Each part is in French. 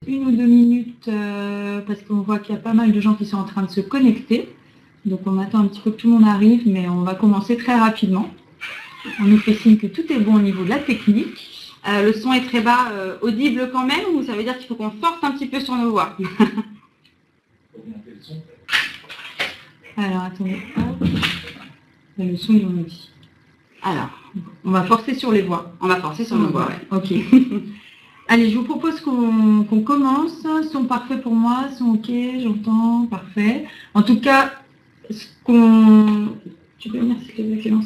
1 ou 2 minutes parce qu'on voit qu'il y a pas mal de gens qui sont en train de se connecter. Donc on attend un petit peu que tout le monde arrive, mais on va commencer très rapidement. On nous fait signe que tout est bon au niveau de la technique. Le son est très bas, audible quand même, ou ça veut dire qu'il faut qu'on force un petit peu sur nos voix? Alors attendez, hop. Le son ils ont dit. Alors, on va forcer sur les voix. On va forcer sur nos voix, ouais. Ok. Allez, je vous propose qu'on commence. Son parfait pour moi, son ok, j'entends, parfait. En tout cas, ce qu'on... Tu peux venir, s'il te plaît, Clémence.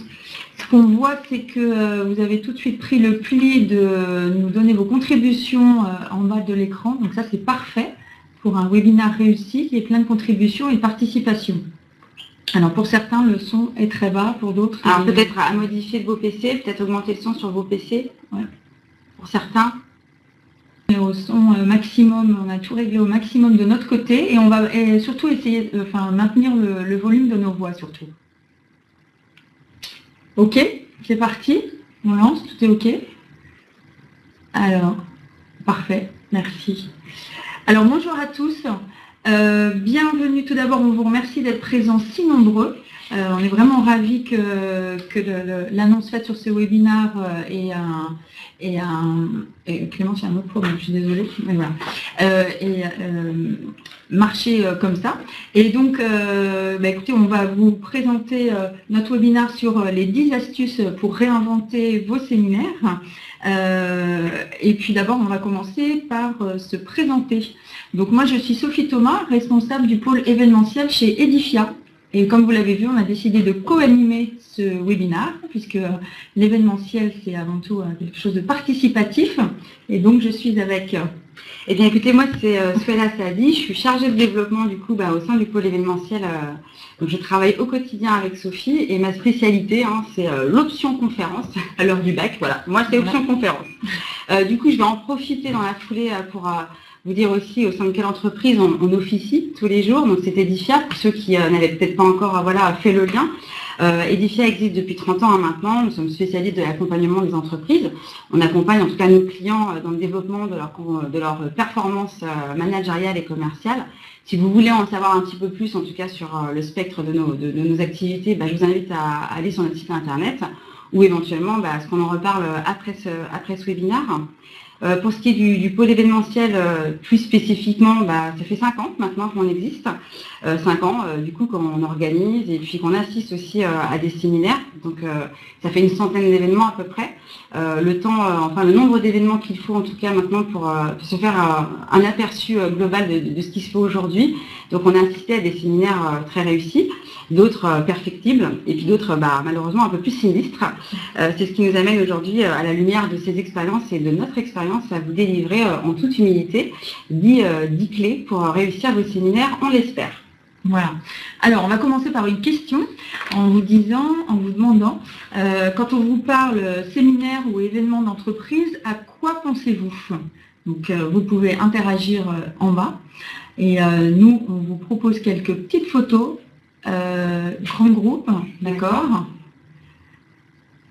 Ce qu'on voit, c'est que vous avez tout de suite pris le pli de nous donner vos contributions en bas de l'écran. Donc ça, c'est parfait pour un webinaire réussi qui est plein de contributions et de participation. Alors pour certains, le son est très bas, pour d'autres... Alors peut-être à modifier de vos PC, peut-être augmenter le son sur vos PC. Ouais. Pour certains... Au son maximum, on a tout réglé au maximum de notre côté et on va surtout essayer de maintenir le volume de nos voix surtout. Ok, c'est parti, on lance, tout est ok. Alors, parfait, merci. Alors bonjour à tous, bienvenue tout d'abord, on vous remercie d'être présents si nombreux. On est vraiment ravis que l'annonce faite sur ce webinaire Clément, il y a un autre problème, je suis désolée, mais voilà, marcher comme ça. Et donc, écoutez, on va vous présenter notre webinaire sur les 10 astuces pour réinventer vos séminaires. Et puis d'abord, on va commencer par se présenter. Donc moi, je suis Sophie Thomas, responsable du pôle événementiel chez Edifia. Et comme vous l'avez vu, on a décidé de co-animer ce webinaire, puisque l'événementiel, c'est avant tout quelque chose de participatif. Et donc, je suis avec... Eh bien, écoutez, moi, c'est Souela Saadi. Je suis chargée de développement, du coup, au sein du pôle événementiel. Donc, je travaille au quotidien avec Sophie. Et ma spécialité, c'est l'option conférence à l'heure du bac. Voilà, moi, c'est option conférence. Du coup, je vais en profiter dans la foulée pour... vous dire aussi au sein de quelle entreprise on officie tous les jours. Donc c'est Edifia, pour ceux qui n'avaient peut-être pas encore fait le lien. Edifia existe depuis 30 ans maintenant. Nous sommes spécialistes de l'accompagnement des entreprises. On accompagne en tout cas nos clients dans le développement de leur performance managériale et commerciale. Si vous voulez en savoir un petit peu plus, en tout cas sur le spectre de nos activités, je vous invite à aller sur notre site internet ou éventuellement à ce qu'on en reparle après ce webinaire. Pour ce qui est du pôle événementiel, plus spécifiquement, ça fait 5 ans maintenant qu'on existe. 5 ans, du coup, qu'on organise et puis qu'on assiste aussi à des séminaires. Donc, ça fait une centaine d'événements à peu près. Le nombre d'événements qu'il faut en tout cas maintenant pour se faire un aperçu global de ce qui se fait aujourd'hui. Donc, on a assisté à des séminaires très réussis, d'autres perfectibles et puis d'autres malheureusement un peu plus sinistres. C'est ce qui nous amène aujourd'hui à la lumière de ces expériences et de notre expérience à vous délivrer en toute humilité 10 clés pour réussir vos séminaires, on l'espère. Voilà. Alors, on va commencer par une question en vous demandant, quand on vous parle séminaire ou événement d'entreprise, à quoi pensez-vous? Donc, vous pouvez interagir en bas. Et nous, on vous propose quelques petites photos. Grand groupe, d'accord.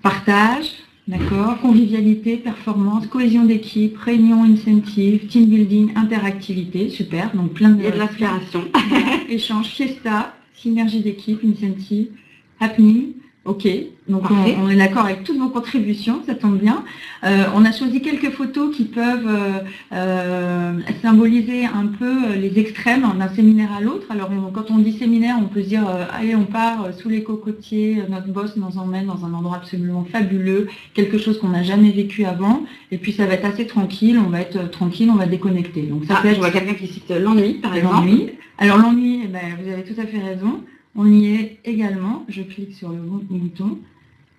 Partage, d'accord. Convivialité, performance, cohésion d'équipe, réunion, incentive, team building, interactivité, super. Donc plein de... Il y a de l'inspiration. Échange, fiesta, synergie d'équipe, incentive, happening. Ok, donc on est d'accord avec toutes vos contributions, ça tombe bien. On a choisi quelques photos qui peuvent symboliser un peu les extrêmes d'un séminaire à l'autre. Alors quand on dit séminaire, on peut se dire allez, on part sous les cocotiers, notre boss nous emmène dans un endroit absolument fabuleux, quelque chose qu'on n'a jamais vécu avant, et puis ça va être assez tranquille, on va être tranquille, on va déconnecter. Donc ça peut être... Je vois quelqu'un qui cite l'ennui, par exemple. Alors l'ennui, vous avez tout à fait raison. On y est également, je clique sur le bouton.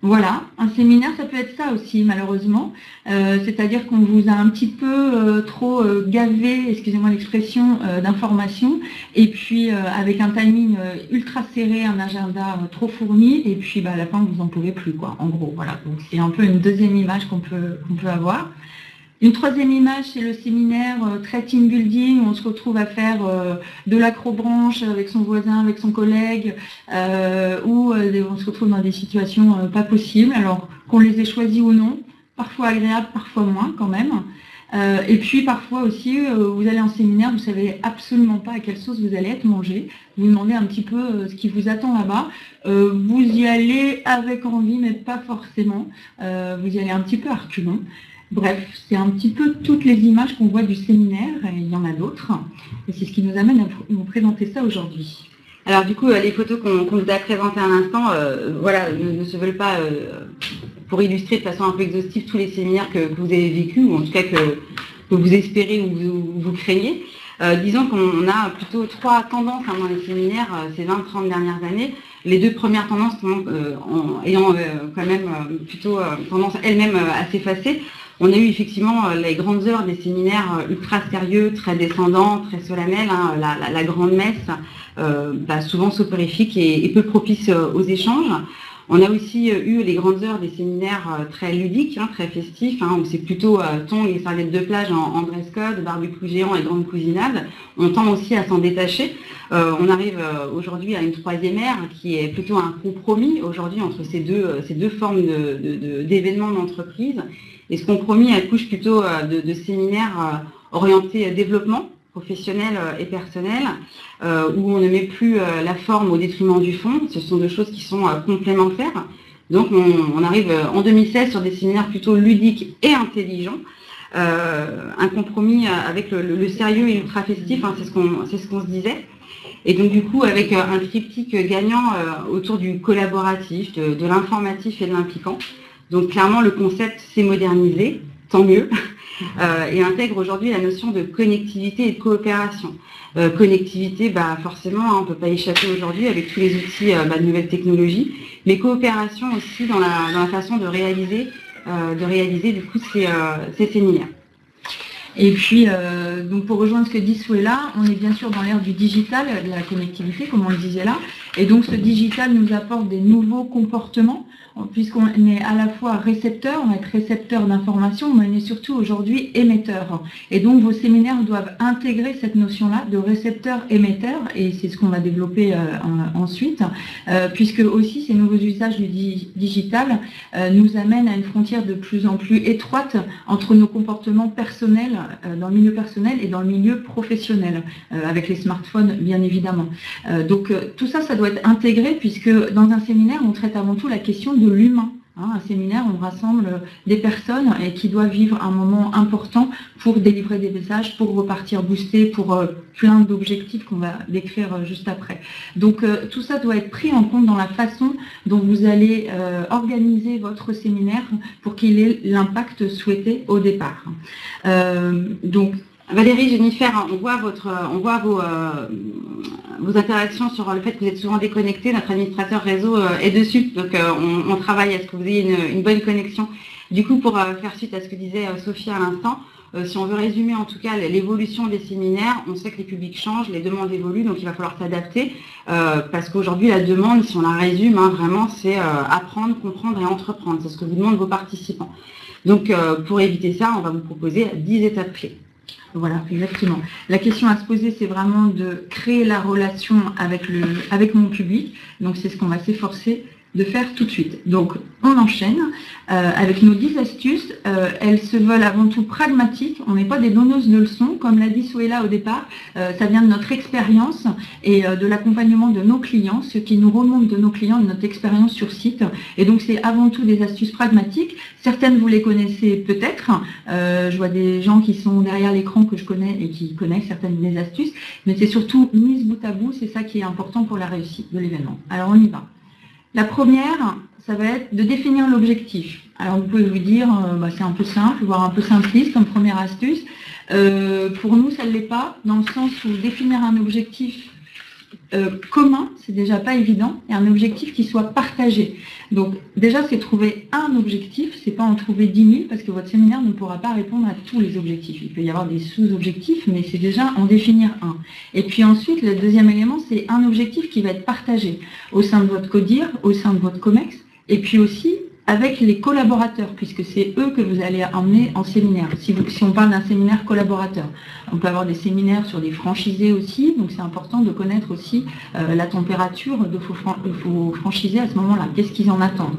Voilà, un séminaire, ça peut être ça aussi, malheureusement. C'est-à-dire qu'on vous a un petit peu trop gavé, excusez-moi l'expression, d'informations, et puis avec un timing ultra serré, un agenda trop fourni, et puis à la fin, vous n'en pouvez plus, quoi, en gros. Voilà, donc c'est un peu une deuxième image qu'on peut avoir. Une troisième image, c'est le séminaire très team building, où on se retrouve à faire de l'acrobranche avec son voisin, avec son collègue, où on se retrouve dans des situations pas possibles, alors qu'on les ait choisies ou non, parfois agréables, parfois moins quand même. Et puis parfois aussi, vous allez en séminaire, vous ne savez absolument pas à quelle sauce vous allez être mangé. Vous demandez un petit peu ce qui vous attend là-bas. Vous y allez avec envie, mais pas forcément. Vous y allez un petit peu à reculons. Bref, c'est un petit peu toutes les images qu'on voit du séminaire, et il y en a d'autres. Et c'est ce qui nous amène à vous présenter ça aujourd'hui. Alors du coup, les photos qu'on vous a présentées à l'instant, voilà, ne se veulent pas pour illustrer de façon un peu exhaustive tous les séminaires que vous avez vécus, ou en tout cas que vous espérez ou vous craignez. Disons qu'on a plutôt 3 tendances dans les séminaires ces 20-30 dernières années. Les 2 premières tendances ayant quand même plutôt tendance elles-mêmes à s'effacer. On a eu effectivement les grandes heures des séminaires ultra sérieux, très descendants, très solennels, hein, la grande messe, souvent soporifique et peu propice aux échanges. On a aussi eu les grandes heures des séminaires très ludiques, hein, très festifs, hein, où c'est plutôt tongs et serviettes de plage en dress code, barbecue géant et grande cousinade. On tend aussi à s'en détacher. On arrive aujourd'hui à une 3e ère qui est plutôt un compromis aujourd'hui entre ces deux formes d'événements d'entreprise. Et ce compromis accouche plutôt de séminaires orientés développement professionnel et personnel, où on ne met plus la forme au détriment du fond. Ce sont 2 choses qui sont complémentaires. Donc on arrive en 2016 sur des séminaires plutôt ludiques et intelligents. Un compromis avec le sérieux et l'ultra festif, hein, c'est ce qu'on se disait. Et donc du coup avec un triptyque gagnant autour du collaboratif, de l'informatif et de l'impliquant. Donc clairement le concept s'est modernisé, tant mieux. Et intègre aujourd'hui la notion de connectivité et de coopération. Connectivité, forcément, hein, on ne peut pas échapper aujourd'hui avec tous les outils de nouvelles technologies, mais coopération aussi dans la façon de réaliser du coup ces séminaires. Et puis, donc pour rejoindre ce que dit Souela, on est bien sûr dans l'ère du digital, de la connectivité, comme on le disait là. Et donc ce digital nous apporte des nouveaux comportements, puisqu'on est à la fois récepteur, on va être récepteur d'informations, mais on est surtout aujourd'hui émetteur. Et donc vos séminaires doivent intégrer cette notion-là de récepteur-émetteur, et c'est ce qu'on va développer ensuite, puisque aussi ces nouveaux usages du digital nous amènent à une frontière de plus en plus étroite entre nos comportements personnels, dans le milieu personnel et dans le milieu professionnel, avec les smartphones bien évidemment. Donc tout ça, ça doit être intégré, puisque dans un séminaire, on traite avant tout la question de l'humain. Un séminaire, on rassemble des personnes et qui doivent vivre un moment important pour délivrer des messages, pour repartir boosté, pour plein d'objectifs qu'on va décrire juste après. Donc tout ça doit être pris en compte dans la façon dont vous allez organiser votre séminaire pour qu'il ait l'impact souhaité au départ. Donc Valérie, Jennifer, on voit vos interactions sur le fait que vous êtes souvent déconnectés. Notre administrateur réseau est dessus, donc on travaille à ce que vous ayez une bonne connexion. Du coup, pour faire suite à ce que disait Sophie à l'instant, si on veut résumer en tout cas l'évolution des séminaires, on sait que les publics changent, les demandes évoluent, donc il va falloir s'adapter, parce qu'aujourd'hui la demande, si on la résume, hein, vraiment c'est apprendre, comprendre et entreprendre. C'est ce que vous demandent vos participants. Donc pour éviter ça, on va vous proposer 10 étapes clés. Voilà, exactement. La question à se poser, c'est vraiment de créer la relation avec mon public. Donc, c'est ce qu'on va s'efforcer de faire tout de suite. Donc, on enchaîne avec nos 10 astuces. Elles se veulent avant tout pragmatiques. On n'est pas des donneuses de leçons, comme l'a dit Souela au départ. Ça vient de notre expérience et de l'accompagnement de nos clients, ce qui nous remonte de nos clients, de notre expérience sur site. Et donc, c'est avant tout des astuces pragmatiques. Certaines, vous les connaissez peut-être. Je vois des gens qui sont derrière l'écran que je connais et qui connaissent certaines des astuces. Mais c'est surtout mise bout à bout. C'est ça qui est important pour la réussite de l'événement. Alors, on y va. La première, ça va être de définir l'objectif. Alors vous pouvez vous dire, c'est un peu simple, voire un peu simpliste comme première astuce. Pour nous, ça ne l'est pas, dans le sens où définir un objectif commun, c'est déjà pas évident, et un objectif qui soit partagé. Donc déjà, c'est trouver un objectif, c'est pas en trouver 10 000, parce que votre séminaire ne pourra pas répondre à tous les objectifs. Il peut y avoir des sous-objectifs, mais c'est déjà en définir un. Et puis ensuite, le deuxième élément, c'est un objectif qui va être partagé au sein de votre CODIR, au sein de votre COMEX, et puis aussi avec les collaborateurs, puisque c'est eux que vous allez emmener en séminaire. Si on parle d'un séminaire collaborateur, on peut avoir des séminaires sur des franchisés aussi, donc c'est important de connaître aussi la température de vos franchisés à ce moment-là, qu'est-ce qu'ils en attendent.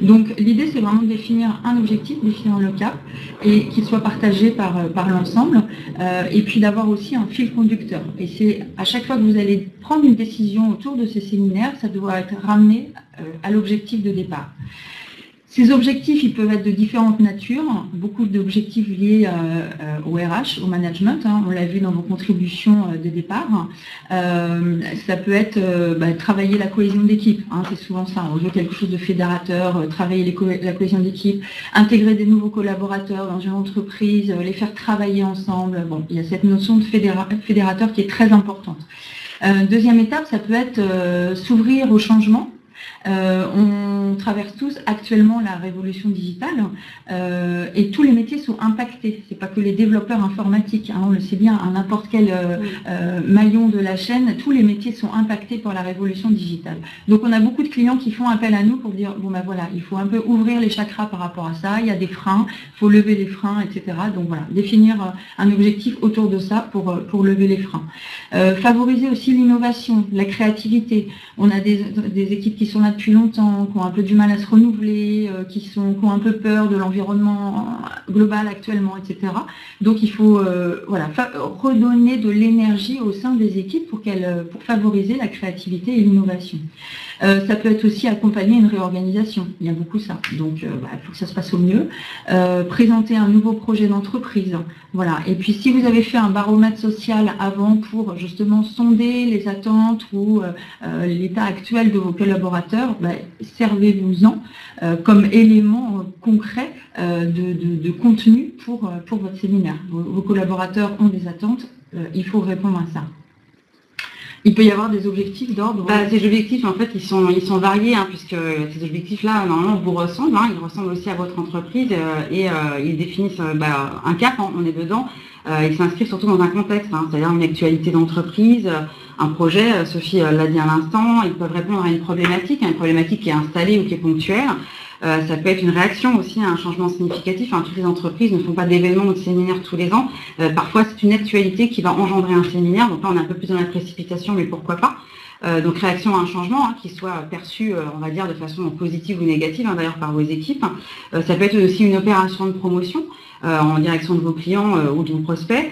Donc l'idée, c'est vraiment de définir un objectif, définir le cap, et qu'il soit partagé par l'ensemble, et puis d'avoir aussi un fil conducteur. Et c'est à chaque fois que vous allez prendre une décision autour de ces séminaires, ça doit être ramené à l'objectif de départ. Ces objectifs, ils peuvent être de différentes natures, beaucoup d'objectifs liés au RH, au management, on l'a vu dans vos contributions de départ. Ça peut être travailler la cohésion d'équipe, c'est souvent ça, on veut quelque chose de fédérateur, travailler la cohésion d'équipe, intégrer des nouveaux collaborateurs dans une entreprise, les faire travailler ensemble. Bon, il y a cette notion de fédérateur qui est très importante. Deuxième étape, ça peut être s'ouvrir au changement. On traverse tous actuellement la révolution digitale et tous les métiers sont impactés. C'est pas que les développeurs informatiques, on le sait bien, à n'importe quel maillon de la chaîne, tous les métiers sont impactés par la révolution digitale. Donc on a beaucoup de clients qui font appel à nous pour dire bon ben voilà, il faut un peu ouvrir les chakras par rapport à ça, il y a des freins, il faut lever les freins, etc. Donc voilà, définir un objectif autour de ça pour lever les freins. Favoriser aussi l'innovation, la créativité. On a des équipes qui sont là depuis longtemps, qui ont un peu du mal à se renouveler, qui ont un peu peur de l'environnement global actuellement, etc. Donc il faut redonner de l'énergie au sein des équipes pour favoriser la créativité et l'innovation. Ça peut être aussi accompagner une réorganisation, il y a beaucoup ça, donc il faut que ça se passe au mieux. Présenter un nouveau projet d'entreprise, voilà. Et puis si vous avez fait un baromètre social avant pour justement sonder les attentes ou l'état actuel de vos collaborateurs, servez-vous-en comme élément concret de contenu pour votre séminaire. Vos collaborateurs ont des attentes, il faut répondre à ça. Il peut y avoir des objectifs d'ordre. Ces objectifs, en fait, ils sont variés, puisque ces objectifs-là, normalement, vous ressemblent. Ils ressemblent aussi à votre entreprise et ils définissent un cap. On est dedans. Ils s'inscrivent surtout dans un contexte, c'est-à-dire une actualité d'entreprise, un projet. Sophie l'a dit à l'instant. Ils peuvent répondre à une problématique qui est installée ou qui est ponctuelle. Ça peut être une réaction aussi à un changement significatif. Toutes les entreprises ne font pas d'événements ou de séminaires tous les ans. Parfois, c'est une actualité qui va engendrer un séminaire. Donc là, on est un peu plus dans la précipitation, mais pourquoi pas. Donc réaction à un changement qui soit perçu, on va dire, de façon positive ou négative, d'ailleurs par vos équipes. Ça peut être aussi une opération de promotion en direction de vos clients ou de vos prospects.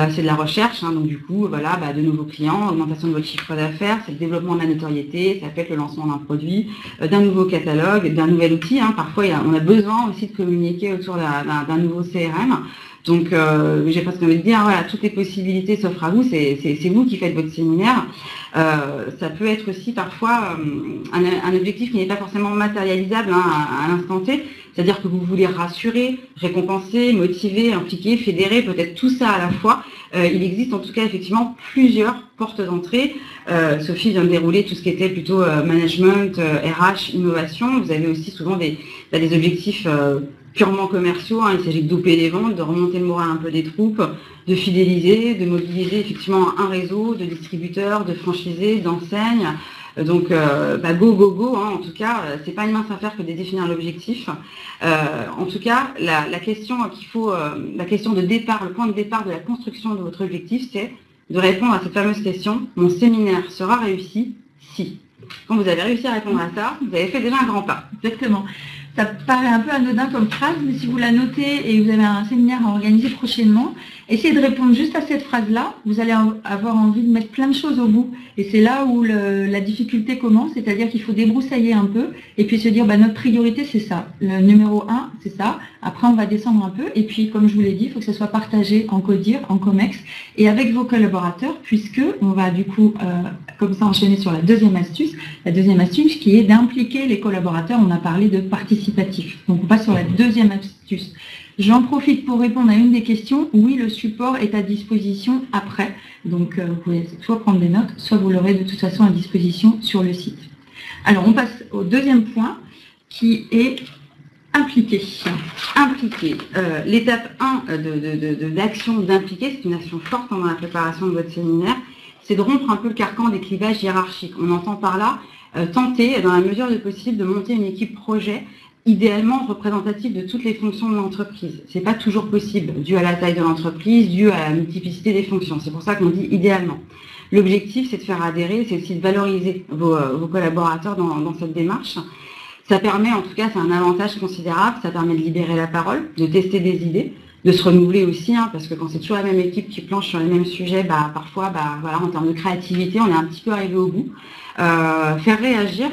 C'est de la recherche, donc du coup, de nouveaux clients, augmentation de votre chiffre d'affaires, c'est le développement de la notoriété, ça peut être le lancement d'un produit, d'un nouveau catalogue, d'un nouvel outil. Parfois, on a besoin aussi de communiquer autour d'un nouveau CRM. Donc, j'ai presque envie de dire, toutes les possibilités s'offrent à vous, c'est vous qui faites votre séminaire. Ça peut être aussi parfois un objectif qui n'est pas forcément matérialisable à l'instant T, c'est-à-dire que vous voulez rassurer, récompenser, motiver, impliquer, fédérer, peut-être tout ça à la fois. Il existe en tout cas effectivement plusieurs portes d'entrée. Sophie vient de dérouler tout ce qui était plutôt management, RH, innovation. Vous avez aussi souvent des objectifs purement commerciaux. Il s'agit de doper les ventes, de remonter le moral un peu des troupes, de fidéliser, de mobiliser effectivement un réseau de distributeurs, de franchisés, d'enseignes. Donc, go, en tout cas, c'est pas une mince affaire que de définir l'objectif. En tout cas, la question la question de départ, le point de départ de la construction de votre objectif, c'est de répondre à cette fameuse question, mon séminaire sera réussi si. Quand vous avez réussi à répondre à ça, vous avez fait déjà un grand pas. Exactement. Ça paraît un peu anodin comme phrase, mais si vous la notez et vous avez un séminaire à organiser prochainement, essayez de répondre juste à cette phrase-là. Vous allez avoir envie de mettre plein de choses au bout. Et c'est là où la difficulté commence, c'est-à-dire qu'il faut débroussailler un peu et puis se dire, notre priorité, c'est ça. Le numéro 1, c'est ça. Après, on va descendre un peu. Et puis, comme je vous l'ai dit, il faut que ça soit partagé en CODIR, en COMEX et avec vos collaborateurs, puisque on va du coup, comme ça, enchaîner sur la deuxième astuce. La deuxième astuce qui est d'impliquer les collaborateurs. On a parlé de participatif. Donc, on passe sur la deuxième astuce. J'en profite pour répondre à une des questions. Oui, le support est à disposition après. Donc, vous pouvez soit prendre des notes, soit vous l'aurez de toute façon à disposition sur le site. Alors, on passe au deuxième point qui est impliquer. Impliquer. L'étape 1 de l'action d'impliquer, c'est une action forte dans la préparation de votre séminaire, c'est de rompre un peu le carcan des clivages hiérarchiques. On entend par là tenter, dans la mesure du possible, de monter une équipe projet idéalement représentatif de toutes les fonctions de l'entreprise. C'est pas toujours possible, dû à la taille de l'entreprise, dû à la multiplicité des fonctions. C'est pour ça qu'on dit idéalement. L'objectif, c'est de faire adhérer, c'est aussi de valoriser vos collaborateurs dans cette démarche. Ça permet, en tout cas, c'est un avantage considérable, ça permet de libérer la parole, de tester des idées, de se renouveler aussi, parce que quand c'est toujours la même équipe qui planche sur les mêmes sujets, parfois, voilà, en termes de créativité, on est un petit peu arrivé au bout. Faire réagir,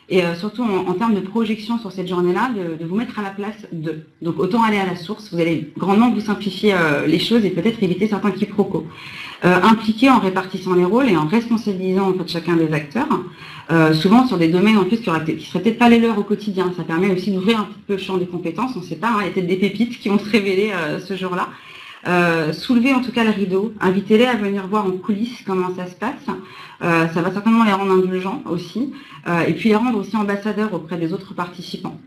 et surtout en termes de projection sur cette journée-là, de vous mettre à la place d'eux. Donc autant aller à la source, vous allez grandement vous simplifier les choses et peut-être éviter certains quiproquos. Impliquer en répartissant les rôles et en responsabilisant en fait chacun des acteurs, souvent sur des domaines en plus qui seraient peut-être pas les leurs au quotidien. Ça permet aussi d'ouvrir un petit peu le champ des compétences, on ne sait pas, il y a peut-être des pépites qui vont se révéler ce jour-là. Soulever en tout cas le rideau, invitez-les à venir voir en coulisses comment ça se passe. Ça va certainement les rendre indulgents aussi, et puis les rendre aussi ambassadeurs auprès des autres participants.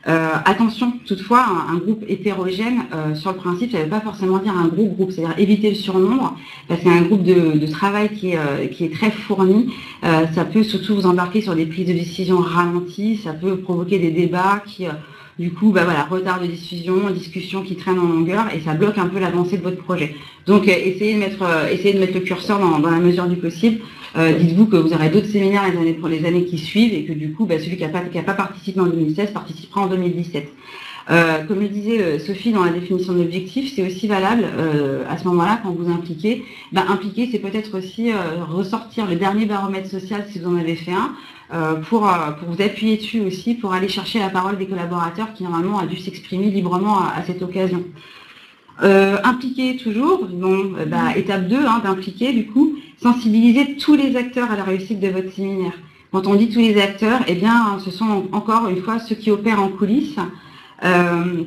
Attention, toutefois, un groupe hétérogène, sur le principe, ça ne veut pas forcément dire un gros groupe, c'est-à-dire éviter le surnombre, parce qu'un groupe de travail qui est très fourni, ça peut surtout vous embarquer sur des prises de décision ralenties, ça peut provoquer des débats qui, du coup, retard de discussion qui traîne en longueur, et ça bloque un peu l'avancée de votre projet. Donc, essayez de mettre le curseur dans la mesure du possible. Dites-vous que vous aurez d'autres séminaires pour les années qui suivent et que du coup, celui qui n'a pas participé en 2016 participera en 2017. Comme le disait Sophie dans la définition de l'objectif, c'est aussi valable à ce moment-là quand vous impliquez. Impliquer, c'est peut-être aussi ressortir le dernier baromètre social si vous en avez fait un, pour vous appuyer dessus aussi, pour aller chercher la parole des collaborateurs qui normalement a dû s'exprimer librement à cette occasion. Impliquer toujours, étape 2, d'impliquer du coup, sensibiliser tous les acteurs à la réussite de votre séminaire. Quand on dit tous les acteurs, ce sont encore une fois ceux qui opèrent en coulisses,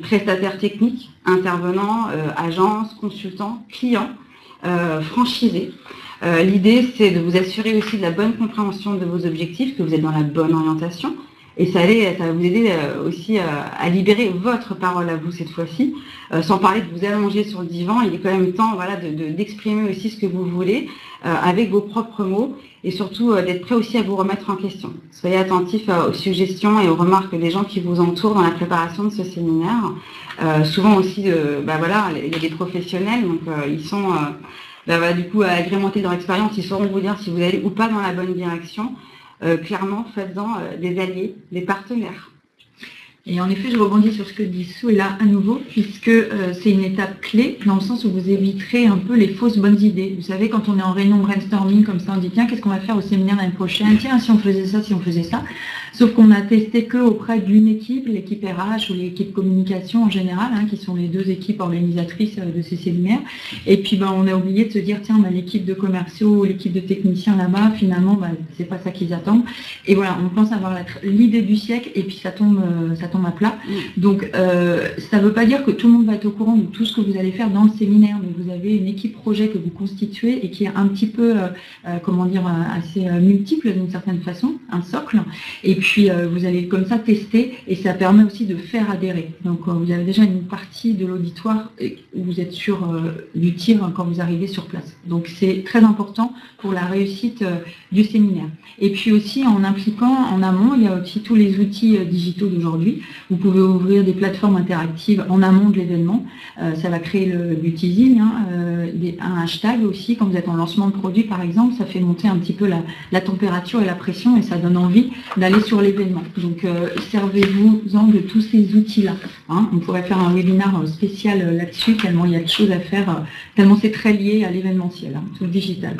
prestataires techniques, intervenants, agences, consultants, clients, franchisés. L'idée, c'est de vous assurer aussi de la bonne compréhension de vos objectifs, que vous êtes dans la bonne orientation, et ça va vous aider aussi à libérer votre parole à vous cette fois-ci, sans parler de vous allonger sur le divan. Il est quand même temps d'exprimer aussi ce que vous voulez avec vos propres mots et surtout d'être prêt aussi à vous remettre en question. Soyez attentifs aux suggestions et aux remarques des gens qui vous entourent dans la préparation de ce séminaire. Souvent aussi, il y a des professionnels, donc ils sont du coup à agrémenter leur expérience, ils sauront vous dire si vous allez ou pas dans la bonne direction. Clairement, faites-en des alliés, des partenaires. Et en effet, je rebondis sur ce que dit Sou, et là, à nouveau, puisque c'est une étape clé, dans le sens où vous éviterez un peu les fausses bonnes idées. Vous savez, quand on est en réunion brainstorming, comme ça, on dit, tiens, qu'est-ce qu'on va faire au séminaire l'année prochaine? Tiens, si on faisait ça, si on faisait ça. Sauf qu'on a testé que auprès d'une équipe, l'équipe RH ou l'équipe communication en général, qui sont les deux équipes organisatrices de ces séminaires. Et puis, on a oublié de se dire, tiens, l'équipe de commerciaux ou l'équipe de techniciens là-bas, finalement, c'est pas ça qu'ils attendent. Et voilà, on pense avoir l'idée du siècle, et puis ça tombe à plat. Donc, ça ne veut pas dire que tout le monde va être au courant de tout ce que vous allez faire dans le séminaire, mais vous avez une équipe projet que vous constituez et qui est un petit peu, assez multiple d'une certaine façon, un socle. Et puis, vous allez comme ça tester et ça permet aussi de faire adhérer. Donc, vous avez déjà une partie de l'auditoire où vous êtes sûr du tir quand vous arrivez sur place. Donc, c'est très important pour la réussite du séminaire. Et puis aussi, en impliquant en amont, il y a aussi tous les outils digitaux d'aujourd'hui. Vous pouvez ouvrir des plateformes interactives en amont de l'événement. Ça va créer du teasing, un hashtag aussi. Quand vous êtes en lancement de produit, par exemple, ça fait monter un petit peu la température et la pression et ça donne envie d'aller sur l'événement. Donc, servez-vous-en de tous ces outils-là. On pourrait faire un webinaire spécial là-dessus, tellement il y a de choses à faire, tellement c'est très lié à l'événementiel, tout le digital.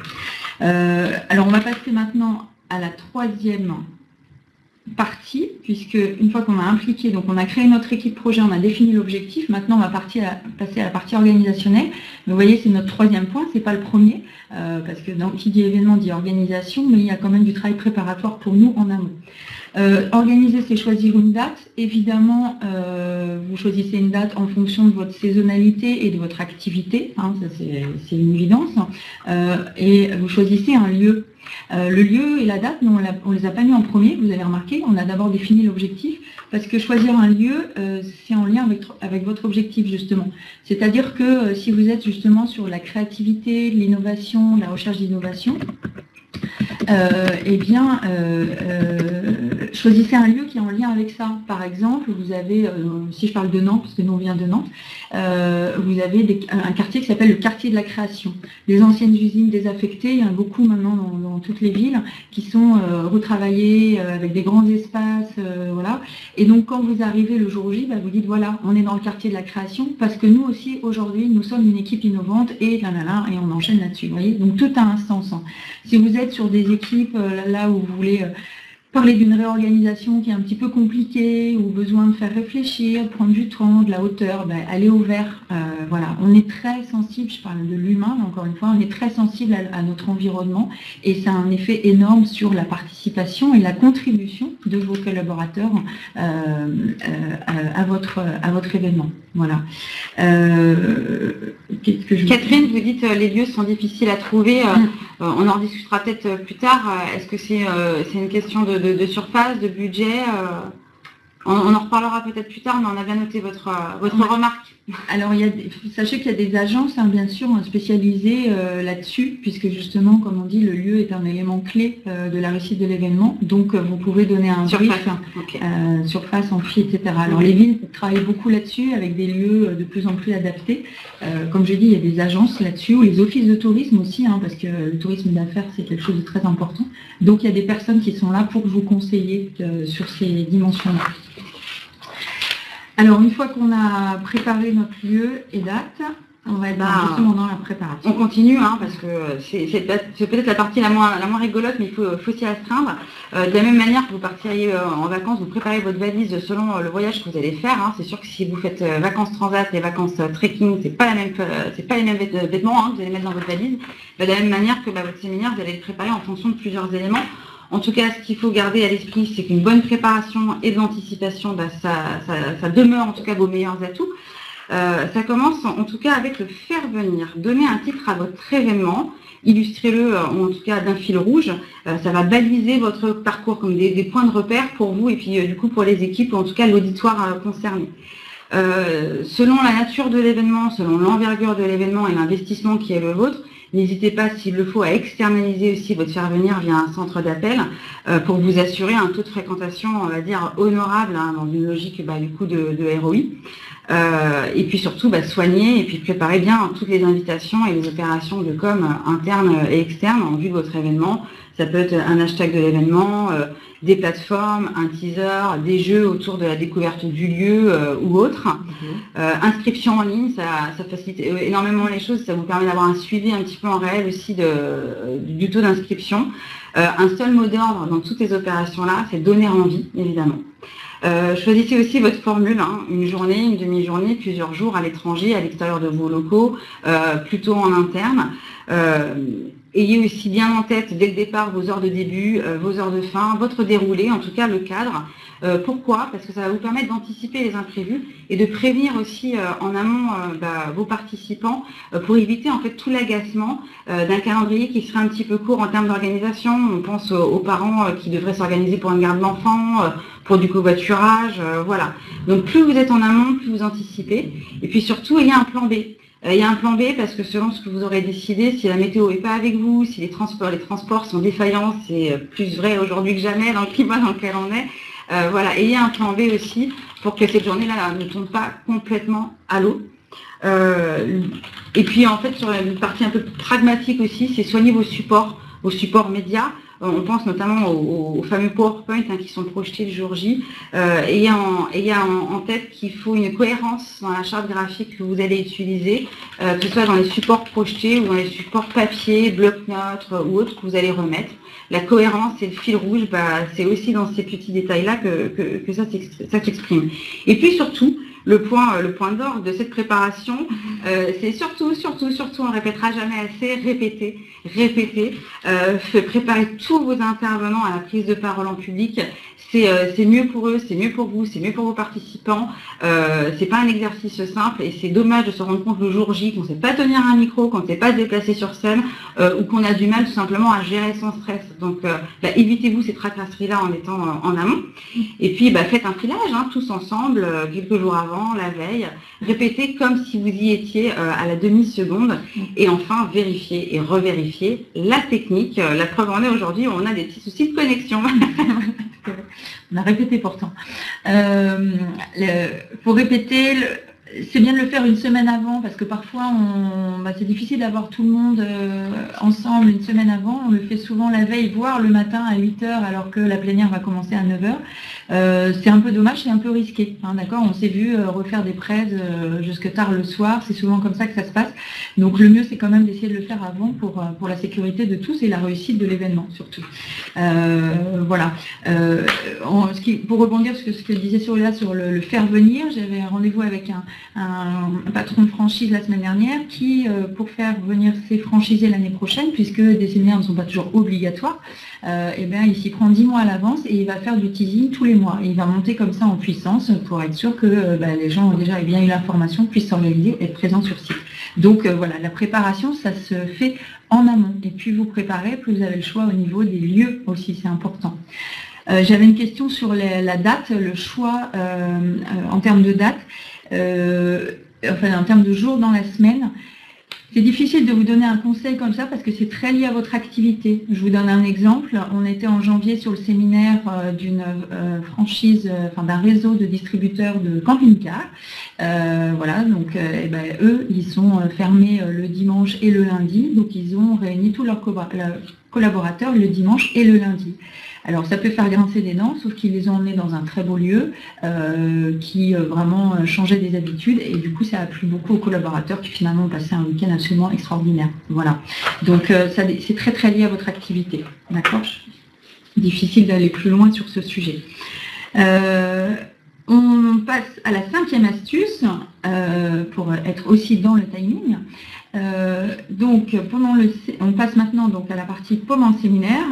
Alors, on va passer maintenant à la troisième partie, puisque une fois qu'on a impliqué, donc on a créé notre équipe projet, on a défini l'objectif, maintenant on va passer à la partie organisationnelle. Mais vous voyez, c'est notre troisième point, c'est pas le premier, parce que qui dit événement dit organisation, mais il y a quand même du travail préparatoire pour nous en amont. Organiser, c'est choisir une date. Évidemment, vous choisissez une date en fonction de votre saisonnalité et de votre activité, ça c'est une évidence, et vous choisissez un lieu. Le lieu et la date, nous, on les a pas mis en premier, vous avez remarqué, on a d'abord défini l'objectif, parce que choisir un lieu, c'est en lien avec votre objectif, justement. C'est-à-dire que si vous êtes justement sur la créativité, l'innovation, la recherche d'innovation, choisissez un lieu qui est en lien avec ça. Par exemple, vous avez, si je parle de Nantes, parce que nous on vient de Nantes, vous avez un quartier qui s'appelle le quartier de la création. Les anciennes usines désaffectées, il y en a beaucoup maintenant dans toutes les villes, qui sont retravaillées avec des grands espaces, voilà. Et donc quand vous arrivez le jour J, vous dites voilà, on est dans le quartier de la création, parce que nous aussi aujourd'hui, nous sommes une équipe innovante et et on enchaîne là-dessus. Vous voyez, donc tout a un sens. Si vous êtes sur des équipes là où vous voulez parler d'une réorganisation qui est un petit peu compliquée ou besoin de faire réfléchir, de prendre du temps, de la hauteur, allez au vert. Voilà, on est très sensible, je parle de l'humain, encore une fois, on est très sensible à notre environnement et ça a un effet énorme sur la participation et la contribution de vos collaborateurs à votre événement. Voilà. Catherine, vous dites les lieux sont difficiles à trouver. On en discutera peut-être plus tard. Est-ce que c'est une question de surface, de budget on en reparlera peut-être plus tard, mais on a bien noté votre remarque. Alors, sachez qu'il y a des agences, bien sûr, spécialisées là-dessus, puisque justement, comme on dit, le lieu est un élément clé de la réussite de l'événement. Donc, vous pouvez donner un brief, surface, amphi, etc. Alors, les villes travaillent beaucoup là-dessus, avec des lieux de plus en plus adaptés. Comme je dis, il y a des agences là-dessus, ou les offices de tourisme aussi, parce que le tourisme d'affaires, c'est quelque chose de très important. Donc, il y a des personnes qui sont là pour vous conseiller sur ces dimensions-là. Alors, une fois qu'on a préparé notre lieu et date, on va être justement dans la préparation. On continue, parce que c'est peut-être la partie la moins rigolote, mais il faut s'y astreindre. De la même manière que vous partiriez en vacances, vous préparez votre valise selon le voyage que vous allez faire. C'est sûr que si vous faites vacances transat et vacances trekking, c'est pas les mêmes vêtements que vous allez mettre dans votre valise. De la même manière que votre séminaire, vous allez le préparer en fonction de plusieurs éléments. En tout cas, ce qu'il faut garder à l'esprit, c'est qu'une bonne préparation et de l'anticipation, ça demeure en tout cas vos meilleurs atouts. Ça commence en tout cas avec le faire venir. Donnez un titre à votre événement, illustrez-le en tout cas d'un fil rouge. Ça va baliser votre parcours comme des points de repère pour vous et puis du coup pour les équipes ou en tout cas l'auditoire concerné. Selon la nature de l'événement, selon l'envergure de l'événement et l'investissement qui est le vôtre, n'hésitez pas, s'il le faut, à externaliser aussi votre faire venir via un centre d'appel pour vous assurer un taux de fréquentation, on va dire, honorable dans une logique du coup de ROI. Et puis surtout, soigner et puis préparer bien toutes les invitations et les opérations de com internes et externes en vue de votre événement. Ça peut être un hashtag de l'événement, des plateformes, un teaser, des jeux autour de la découverte du lieu ou autre. Inscription en ligne, ça facilite énormément les choses, ça vous permet d'avoir un suivi un petit peu en réel aussi du taux d'inscription. Un seul mot d'ordre dans toutes ces opérations-là, c'est donner envie, évidemment. Choisissez aussi votre formule, une journée, une demi-journée, plusieurs jours à l'étranger, à l'extérieur de vos locaux, plutôt en interne. Ayez aussi bien en tête dès le départ vos heures de début, vos heures de fin, votre déroulé, en tout cas le cadre. Pourquoi? Parce que ça va vous permettre d'anticiper les imprévus et de prévenir aussi en amont vos participants pour éviter en fait tout l'agacement d'un calendrier qui serait un petit peu court en termes d'organisation. On pense aux parents qui devraient s'organiser pour une garde d'enfants, pour du covoiturage, voilà. Donc plus vous êtes en amont, plus vous anticipez. Et puis surtout, il y a un plan B. Il y a un plan B parce que selon ce que vous aurez décidé, si la météo n'est pas avec vous, si les transports sont défaillants, c'est plus vrai aujourd'hui que jamais dans le climat dans lequel on est. Voilà, et il y a un plan B aussi pour que cette journée-là ne tombe pas complètement à l'eau. Et puis en fait, sur une partie un peu pragmatique aussi, c'est soigner vos supports médias. On pense notamment aux fameux PowerPoint qui sont projetés le jour J. Ayez en tête qu'il faut une cohérence dans la charte graphique que vous allez utiliser, que ce soit dans les supports projetés ou dans les supports papier, bloc-notes ou autres que vous allez remettre. La cohérence et le fil rouge, c'est aussi dans ces petits détails-là que ça s'exprime. Et puis surtout, le point d'orgue de cette préparation, c'est surtout, on répétera jamais assez, répéter. Préparer tous vos intervenants à la prise de parole en public. C'est mieux pour eux, c'est mieux pour vous, c'est mieux pour vos participants. C'est pas un exercice simple et c'est dommage de se rendre compte le jour J qu'on ne sait pas tenir un micro, qu'on ne sait pas se déplacer sur scène ou qu'on a du mal tout simplement à gérer son stress. Donc évitez-vous ces tracasseries-là en étant en amont. Et puis faites un filage tous ensemble, quelques jours avant, la veille. Répétez comme si vous y étiez à la demi-seconde. Et enfin, vérifiez et revérifiez la technique. La preuve en est aujourd'hui, on a des petits soucis de connexion. On a répété pourtant. Faut répéter. C'est bien de le faire une semaine avant parce que parfois c'est difficile d'avoir tout le monde ensemble une semaine avant. On le fait souvent la veille, voire le matin à 8 heures alors que la plénière va commencer à 9 heures. C'est un peu dommage, c'est un peu risqué. Hein, d'accord, on s'est vu refaire des prêts jusque tard le soir. C'est souvent comme ça que ça se passe. Donc le mieux c'est quand même d'essayer de le faire avant pour la sécurité de tous et la réussite de l'événement surtout. Voilà. Pour rebondir sur ce que disait Surya sur le faire venir, j'avais un rendez-vous avec un patron de franchise la semaine dernière qui, pour faire venir ses franchisés l'année prochaine, puisque des séminaires ne sont pas toujours obligatoires, il s'y prend 10 mois à l'avance et il va faire du teasing tous les mois. Et il va monter comme ça en puissance pour être sûr que les gens ont déjà bien eu l'information, puissent s'organiser et être présents sur site. Donc voilà, la préparation, ça se fait en amont. Et plus vous préparez, plus vous avez le choix au niveau des lieux aussi, c'est important. J'avais une question sur la date, le choix en termes de date. En termes de jours dans la semaine, c'est difficile de vous donner un conseil comme ça parce que c'est très lié à votre activité. Je vous donne un exemple. On était en janvier sur le séminaire d'une franchise, d'un réseau de distributeurs de camping-cars. Donc eux, ils sont fermés le dimanche et le lundi. Donc ils ont réuni tous leurs collaborateurs le dimanche et le lundi. Alors ça peut faire grincer des dents, sauf qu'ils les ont emmenés dans un très beau lieu qui vraiment changeait des habitudes et du coup ça a plu beaucoup aux collaborateurs qui finalement ont passé un week-end absolument extraordinaire. Voilà. Donc c'est très très lié à votre activité. D'accord ? Difficile d'aller plus loin sur ce sujet. On passe à la 5e astuce pour être aussi dans le timing. On passe maintenant à la partie pendant le séminaire.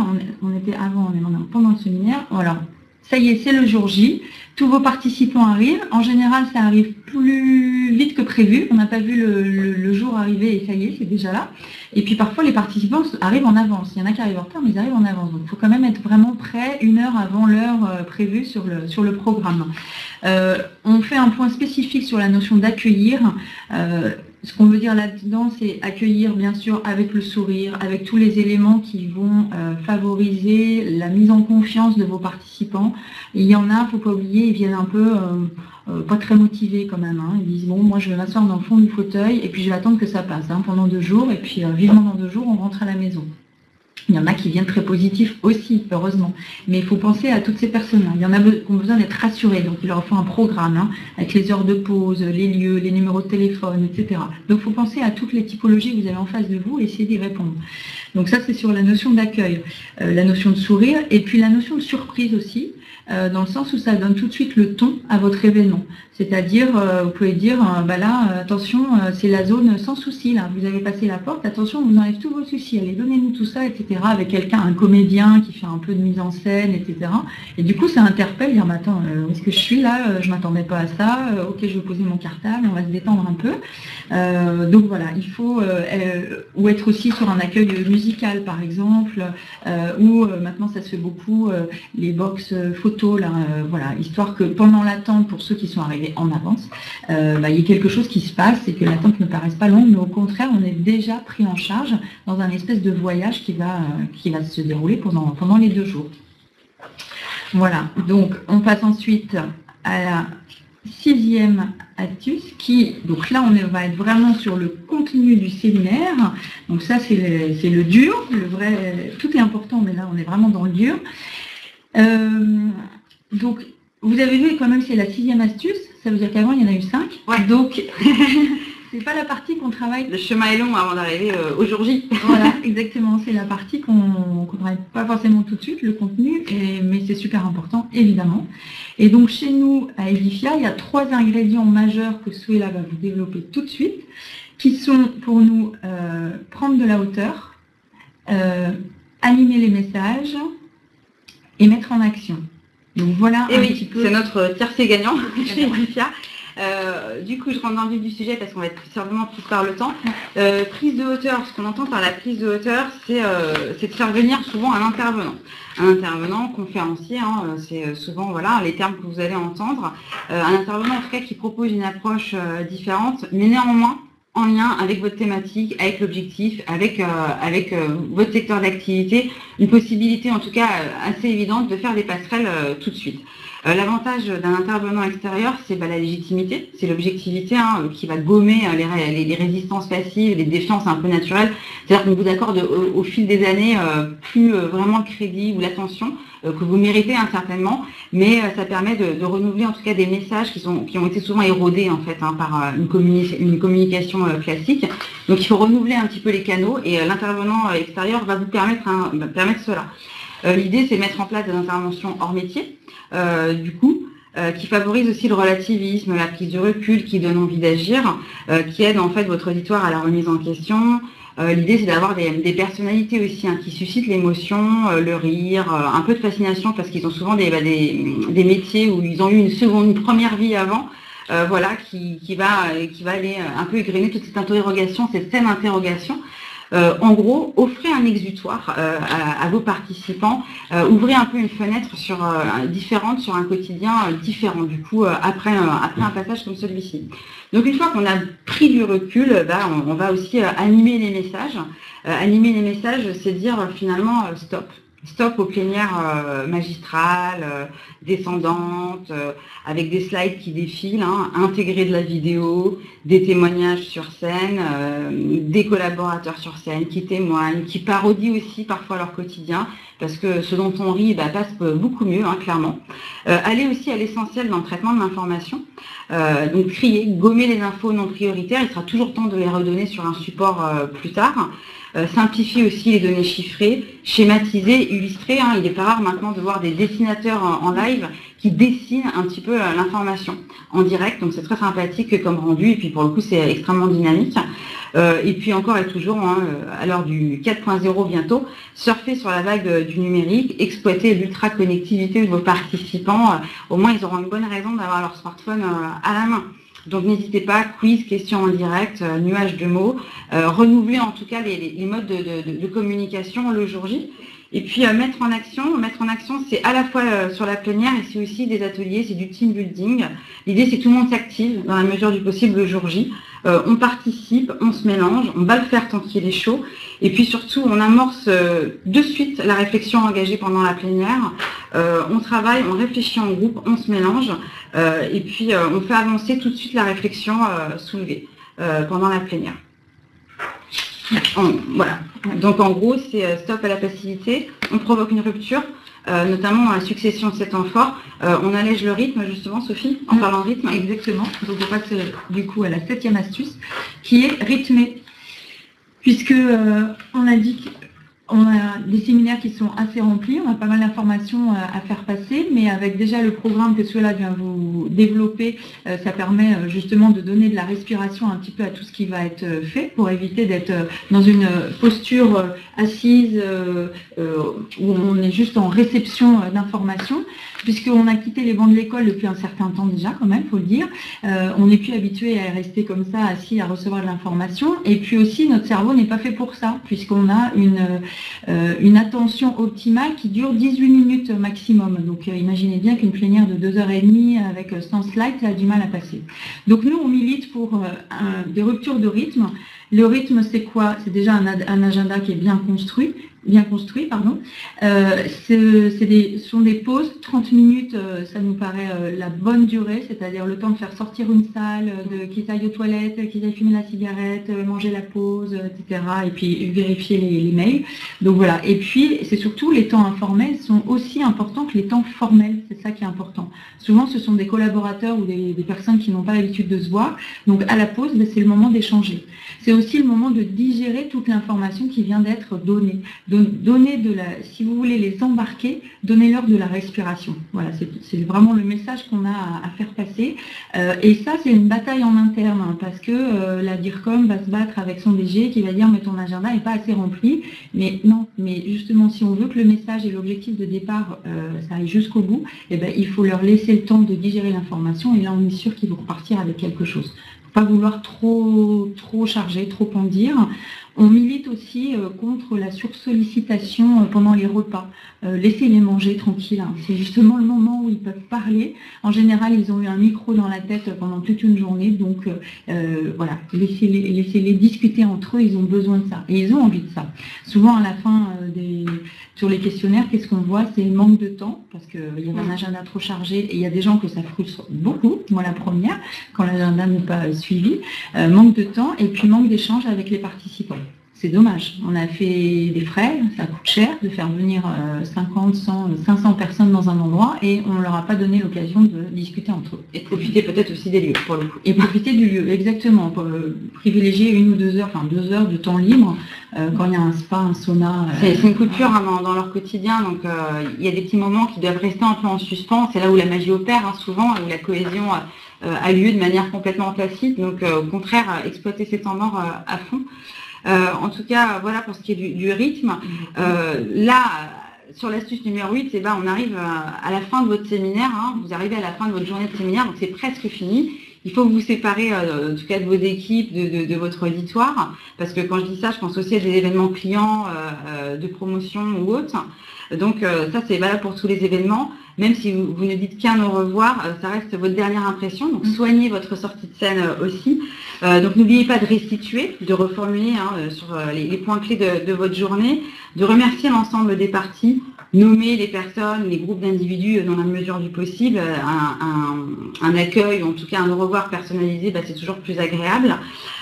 On était avant, on est maintenant pendant le séminaire. Alors, ça y est, c'est le jour J. Tous vos participants arrivent. En général, ça arrive plus vite que prévu. On n'a pas vu le jour arriver et ça y est, c'est déjà là. Et puis parfois, les participants arrivent en avance. Il y en a qui arrivent en retard, mais ils arrivent en avance. Donc, il faut quand même être vraiment prêt 1 heure avant l'heure prévue sur le programme. On fait un point spécifique sur la notion d'accueillir. Ce qu'on veut dire là-dedans, c'est accueillir bien sûr avec le sourire, avec tous les éléments qui vont favoriser la mise en confiance de vos participants. Et il y en a, il ne faut pas oublier, ils viennent un peu pas très motivés quand même. Hein. Ils disent bon, moi je vais m'asseoir dans le fond du fauteuil et puis je vais attendre que ça passe pendant 2 jours et puis vivement dans 2 jours on rentre à la maison. Il y en a qui viennent très positifs aussi, heureusement. Mais il faut penser à toutes ces personnes-là. Il y en a qui ont besoin d'être rassurés. Donc, il leur faut un programme avec les heures de pause, les lieux, les numéros de téléphone, etc. Donc, il faut penser à toutes les typologies que vous avez en face de vous et essayer d'y répondre. Donc, ça, c'est sur la notion d'accueil, la notion de sourire et puis la notion de surprise aussi, dans le sens où ça donne tout de suite le ton à votre événement. C'est-à-dire, vous pouvez dire, attention, c'est la zone sans souci, là. Vous avez passé la porte, attention, on vous enlève tous vos soucis, allez, donnez-nous tout ça, etc. Avec quelqu'un, un comédien qui fait un peu de mise en scène, etc. Et du coup, ça interpelle, dire, attends, où est-ce que je suis là? Je m'attendais pas à ça. Ok, je vais poser mon cartable, on va se détendre un peu. Donc voilà, il faut ou être aussi sur un accueil musical, par exemple, ou maintenant ça se fait beaucoup, les box photos, là, voilà, histoire que pendant l'attente, pour ceux qui sont arrivés en avance, il y ait quelque chose qui se passe et que l'attente ne paraisse pas longue, mais au contraire, on est déjà pris en charge dans un espèce de voyage qui va se dérouler pendant les 2 jours. Voilà, donc on passe ensuite à la 6e astuce donc là on va être vraiment sur le contenu du séminaire. Donc ça c'est le dur, le vrai, tout est important, mais là on est vraiment dans le dur. Donc vous avez vu quand même c'est la 6e astuce, ça veut dire qu'avant il y en a eu 5. Ouais. Donc c'est pas la partie qu'on travaille. Le chemin est long avant d'arriver au jour J. Voilà, exactement. C'est la partie qu'on ne travaille pas forcément tout de suite, le contenu, mais c'est super important, évidemment. Et donc, chez nous, à Edifia, il y a 3 ingrédients majeurs que Souela va vous développer tout de suite, qui sont pour nous prendre de la hauteur, animer les messages et mettre en action. Donc voilà un petit peu. C'est notre tiercé gagnant chez Edifia. Du coup, je rentre dans le vif du sujet parce qu'on va être certainement plus par le temps. Prise de hauteur, ce qu'on entend par la prise de hauteur, c'est de faire venir souvent un intervenant. Un intervenant conférencier, c'est souvent les termes que vous allez entendre. Un intervenant en tout cas qui propose une approche différente, mais néanmoins en lien avec votre thématique, avec l'objectif, avec votre secteur d'activité, une possibilité en tout cas assez évidente de faire des passerelles tout de suite. L'avantage d'un intervenant extérieur, c'est la légitimité, c'est l'objectivité qui va gommer les résistances passives, les défiances un peu naturelles. C'est-à-dire qu'on vous accorde au fil des années plus vraiment le crédit ou l'attention que vous méritez certainement, mais ça permet de renouveler en tout cas des messages qui ont été souvent érodés en fait par une communication classique. Donc il faut renouveler un petit peu les canaux et l'intervenant extérieur va vous permettre cela. L'idée, c'est de mettre en place des interventions hors métier, qui favorisent aussi le relativisme, la prise de recul, qui donne envie d'agir, qui aide en fait votre auditoire à la remise en question. L'idée, c'est d'avoir des personnalités aussi qui suscitent l'émotion, le rire, un peu de fascination, parce qu'ils ont souvent des métiers où ils ont eu une première vie avant. Qui va aller un peu égrener toute cette interrogation, cette scène d'interrogation. En gros, offrez un exutoire à vos participants, ouvrez un peu une fenêtre différente sur un quotidien différent, du coup, après un passage comme celui-ci. Donc une fois qu'on a pris du recul, on va aussi animer les messages. Animer les messages, c'est dire finalement stop. Stop aux plénières magistrales, descendantes, avec des slides qui défilent, intégrer de la vidéo, des témoignages sur scène, des collaborateurs sur scène qui témoignent, qui parodient aussi parfois leur quotidien, parce que ce dont on rit passe beaucoup mieux, clairement. Aller aussi à l'essentiel dans le traitement de l'information, donc trier, gommer les infos non prioritaires, il sera toujours temps de les redonner sur un support plus tard. Simplifier aussi les données chiffrées, schématiser, illustrer. Il n'est pas rare maintenant de voir des dessinateurs en live qui dessinent un petit peu l'information en direct, donc c'est très sympathique comme rendu, et puis pour le coup c'est extrêmement dynamique. Et puis encore et toujours, à l'heure du 4.0 bientôt, surfer sur la vague du numérique, exploiter l'ultra-connectivité de vos participants, au moins ils auront une bonne raison d'avoir leur smartphone à la main. Donc n'hésitez pas, quiz, questions en direct, nuage de mots, renouveler en tout cas les modes de communication le jour J. Et puis mettre en action, c'est à la fois sur la plénière et c'est aussi des ateliers, c'est du team building. L'idée c'est que tout le monde s'active dans la mesure du possible le jour J. On participe, on se mélange, on va le faire tant qu'il est chaud. Et puis surtout, on amorce de suite la réflexion engagée pendant la plénière. On travaille, on réfléchit en groupe, on se mélange. Et puis on fait avancer tout de suite la réflexion soulevée pendant la plénière. Voilà. Donc en gros, c'est stop à la passivité. On provoque une rupture, notamment dans la succession de ces temps forts. On allège le rythme, justement, Sophie, en parlant de rythme. Exactement. Donc on passe du coup à la 7e astuce, qui est rythmer. Puisque on a dit qu'on a des séminaires qui sont assez remplis, on a pas mal d'informations à faire passer, mais avec déjà le programme que cela vient vous développer, ça permet justement de donner de la respiration un petit peu à tout ce qui va être fait pour éviter d'être dans une posture assise où on est juste en réception d'informations, puisqu'on a quitté les bancs de l'école depuis un certain temps déjà quand même, faut le dire. On n'est plus habitué à rester comme ça, assis à recevoir de l'information, et puis aussi notre cerveau n'est pas fait pour ça, puisqu'on a une attention optimale qui dure 18 minutes maximum. Donc imaginez bien qu'une plénière de 2h30 avec 100 slides, ça a du mal à passer. Donc nous, on milite pour des ruptures de rythme. Le rythme, c'est quoi? C'est déjà un agenda qui est bien construit, ce sont des pauses, 30 minutes, ça nous paraît la bonne durée, c'est-à-dire le temps de faire sortir une salle, qu'ils aillent aux toilettes, qu'ils aillent fumer la cigarette, manger la pause, etc. Et puis vérifier les mails. Donc voilà. Et puis, c'est surtout les temps informels sont aussi importants que les temps formels, c'est ça qui est important. Souvent, ce sont des collaborateurs ou des personnes qui n'ont pas l'habitude de se voir. Donc à la pause, c'est le moment d'échanger. C'est aussi le moment de digérer toute l'information qui vient d'être donnée. Si vous voulez les embarquer, donnez-leur de la respiration. Voilà, c'est vraiment le message qu'on a à faire passer. Et ça, c'est une bataille en interne, parce que la DIRCOM va se battre avec son DG qui va dire « mais ton agenda n'est pas assez rempli ». Mais non, mais justement, si on veut que le message et l'objectif de départ, ça aille jusqu'au bout, il faut leur laisser le temps de digérer l'information, et là, on est sûr qu'ils vont repartir avec quelque chose. Pas vouloir trop charger, trop en dire. On milite aussi contre la sursollicitation pendant les repas. Laissez-les manger tranquille. Hein. C'est justement le moment où ils peuvent parler. En général, ils ont eu un micro dans la tête pendant toute une journée. Donc voilà, laissez-les discuter entre eux. Ils ont besoin de ça. Et ils ont envie de ça. Souvent, à la fin sur les questionnaires, qu'est-ce qu'on voit? C'est manque de temps, parce qu'il y a un agenda trop chargé. Et il y a des gens que ça frustre beaucoup. Moi, la première, quand l'agenda n'est pas suivi. Manque de temps et puis manque d'échange avec les participants. C'est dommage. On a fait des frais, ça coûte cher de faire venir 50, 100, 500 personnes dans un endroit et on ne leur a pas donné l'occasion de discuter entre eux. Et profiter peut-être aussi des lieux, pour le coup. Et profiter du lieu, exactement. Pour privilégier 1 ou 2 heures, enfin 2 heures de temps libre quand il y a un spa, un sauna. C'est une coupure hein, dans leur quotidien, donc il y a des petits moments qui doivent rester un peu en suspens. C'est là où la magie opère, hein, souvent, où la cohésion a lieu de manière complètement tacite. Donc au contraire, exploiter ces temps morts à fond. En tout cas, voilà pour ce qui est du rythme. Là, sur l'astuce numéro 8, eh ben, on arrive à la fin de votre séminaire. Hein, vous arrivez à la fin de votre journée de séminaire, donc c'est presque fini. Il faut que vous séparez, en tout cas de vos équipes, de votre auditoire, parce que quand je dis ça, je pense aussi à des événements clients, de promotion ou autres. Donc ça, c'est valable pour tous les événements. Même si vous ne dites qu'un au revoir, ça reste votre dernière impression. Donc soignez votre sortie de scène aussi. Donc n'oubliez pas de restituer, de reformuler sur les points clés de votre journée, de remercier l'ensemble des parties, nommer les personnes, les groupes d'individus dans la mesure du possible. Un accueil, ou en tout cas un au revoir personnalisé, c'est toujours plus agréable.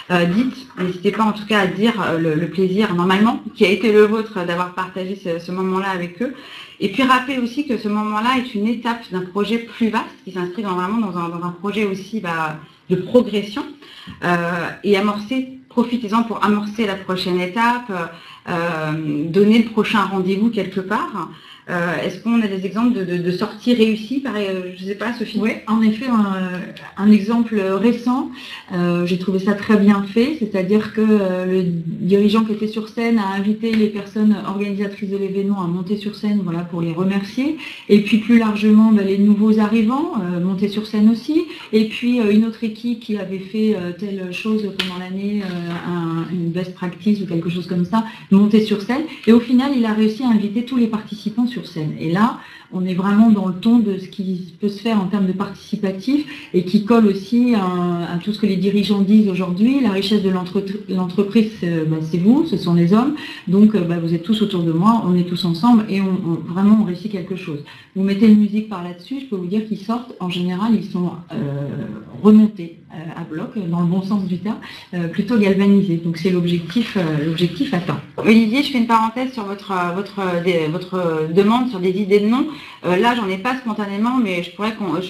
N'hésitez pas en tout cas à dire le plaisir normalement qui a été le vôtre d'avoir partagé ce moment-là avec eux. Et puis rappelez aussi que ce moment-là est une étape d'un projet plus vaste qui s'inscrit vraiment dans un projet aussi de progression et profitez-en pour amorcer la prochaine étape, donner le prochain rendez-vous quelque part. Est-ce qu'on a des exemples de sorties réussies je ne sais pas, Sophie? Oui, en effet, un exemple récent, j'ai trouvé ça très bien fait, c'est-à-dire que le dirigeant qui était sur scène a invité les personnes organisatrices de l'événement à monter sur scène, voilà, pour les remercier, et puis plus largement les nouveaux arrivants monter sur scène aussi, et puis une autre équipe qui avait fait telle chose pendant l'année, une best practice ou quelque chose comme ça, monter sur scène, et au final il a réussi à inviter tous les participants sur scène. Et là, on est vraiment dans le ton de ce qui peut se faire en termes de participatif et qui colle aussi à tout ce que les dirigeants disent aujourd'hui. La richesse de l'entreprise, c'est vous, ce sont les hommes. Donc, vous êtes tous autour de moi, on est tous ensemble et vraiment on réussit quelque chose. Vous mettez une musique par là-dessus, je peux vous dire qu'ils sortent, en général, ils sont remontés à bloc, dans le bon sens du terme, plutôt galvanisés. Donc, c'est l'objectif atteint. Olivier, je fais une parenthèse sur votre demande sur des idées de nom. Là, j'en ai pas spontanément, mais je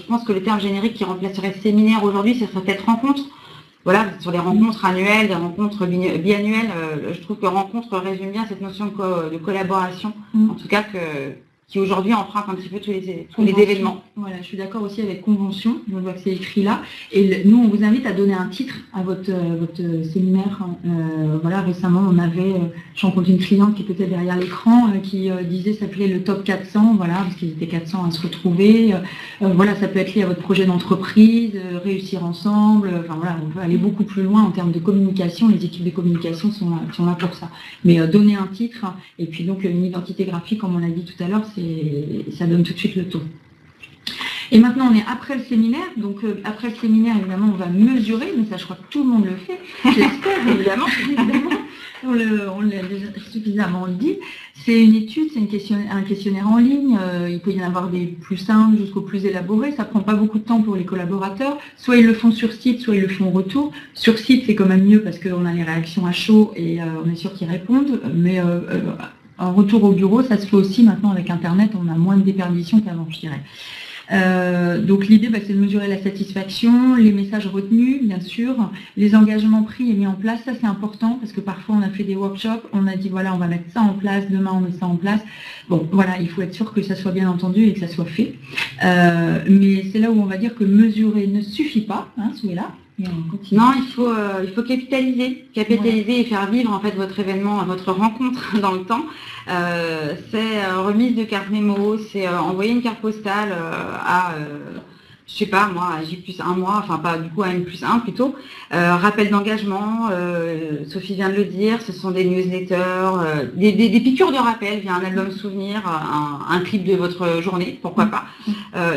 pense que le terme générique qui remplacerait séminaire aujourd'hui, ce serait peut-être rencontre. Voilà, sur les rencontres annuelles, des rencontres biannuelles, je trouve que rencontre résume bien cette notion de collaboration, en tout cas qui aujourd'hui emprunte un petit peu tous les événements. Voilà, je suis d'accord aussi avec convention, je vois que c'est écrit là. Et nous, on vous invite à donner un titre à votre séminaire. Voilà, récemment, on avait, je rencontre une cliente qui est peut-être derrière l'écran, qui disait s'appelait le top 400, voilà, parce qu'ils étaient 400 à se retrouver. Voilà, ça peut être lié à votre projet d'entreprise, réussir ensemble. Enfin voilà, on peut aller beaucoup plus loin en termes de communication. Les équipes de communication sont là pour ça. Mais donner un titre, et puis donc une identité graphique, comme on l'a dit tout à l'heure, ça donne tout de suite le ton. Et maintenant, on est après le séminaire. Donc, après le séminaire, évidemment, on va mesurer, mais ça, je crois que tout le monde le fait. J'espère, évidemment. On l'a déjà suffisamment dit. C'est une étude, c'est un questionnaire en ligne. Il peut y en avoir des plus simples jusqu'aux plus élaborés. Ça prend pas beaucoup de temps pour les collaborateurs. Soit ils le font sur site, soit ils le font en retour. Sur site, c'est quand même mieux parce qu'on a les réactions à chaud et on est sûr qu'ils répondent. Mais en retour au bureau, ça se fait aussi maintenant avec Internet. On a moins de déperdition qu'avant, je dirais. Donc l'idée, c'est de mesurer la satisfaction, les messages retenus, bien sûr, les engagements pris et mis en place. Ça, c'est important parce que parfois, on a fait des workshops, on a dit, voilà, on va mettre ça en place, demain, on met ça en place. Bon, voilà, il faut être sûr que ça soit bien entendu et que ça soit fait. Mais c'est là où on va dire que mesurer ne suffit pas, Souhait-là. Non, il faut capitaliser et faire vivre en fait votre événement, votre rencontre dans le temps. C'est remise de carte mémo, c'est envoyer une carte postale à je sais pas, moi, à J+1 mois, enfin pas du coup à N+1 plutôt. Rappel d'engagement, Sophie vient de le dire, ce sont des newsletters, des piqûres de rappel via un album souvenir, un clip de votre journée, pourquoi pas.